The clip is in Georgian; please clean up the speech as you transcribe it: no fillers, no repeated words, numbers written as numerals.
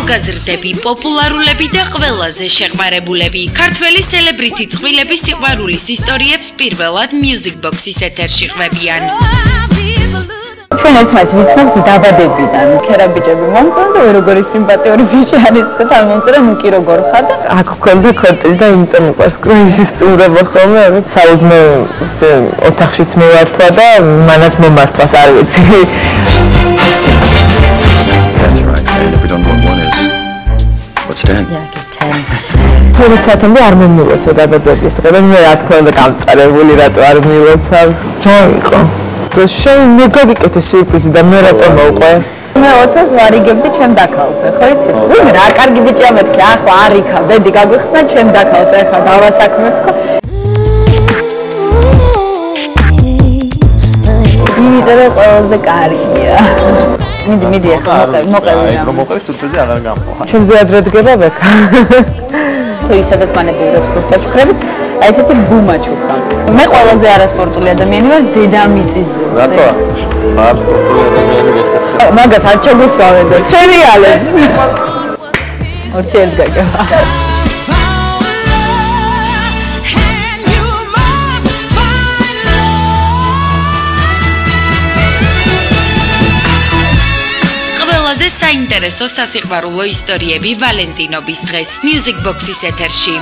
ახალგაზრდები, პოპულარულები და ყველაზე შეყვარებულები. ქართველი სელებრიტი წყვილების სიყვარულის ისტორიებს პირველად Music Box-ის ეთერში ხვდებიან. ჩვენ ერთმანეთს ვიცნობთ დაბადებიდან. ქერაბიჭები მომწონს და როგორი სიმპათიური ბიჭი არის თქვა თან მომწერა ნუ კი როგორ ხარ და აქ გვქონდა ქორწილი და იმიტომ უყვარს კრუიზის სტუმრობა ხოლმე საუზმე ოთახშიც მივართვა და მანაც მომართვას არ ვიცი. What's 10? Yeah, just 10. Ფერიცათამდე არ მომილოცო დაბადების დღე და მე რა თქმა უნდა გამწარებული რატო არ მილოცავს. ჯანყო. შენ მე გაგიკეთე სიურპრიზი და მე რატო მოვყვე? მე ოთოს ვარიგებდი ჩემ დაქალზე, ხო იცი? ვინ რა კარგი ბიჭია მეთქე, ახლა არ იქა, ბედი გაგვიხსნა ჩემ დაქალზე, ახლა დავასაქმე თქო. იმიტომ რომ ყველაზე კარგია. მიდი ახლა მოყევი რა. რომ მოყევი სიურპრიზი აღარ გამყვა. ჩემზე ადრე დგება ბექა. თუ ისედაც მანებურებს საჩუქრებით, აი ესეთი ბუმა ჩუქა. მე ყველაზე არასპორტული ადამიანი ვარ, დედამიწის ზურგზე. რატო? არ სპორტული ადამიანი ვეცახე. მაგას არ ჩაგუსვავე და სერიალებს. ორთიელს გაგება. ყველაზე საინტერესო სასიყვარულო ისტორიები ვალენტინობის დღეს Music Box-ის ეთერში.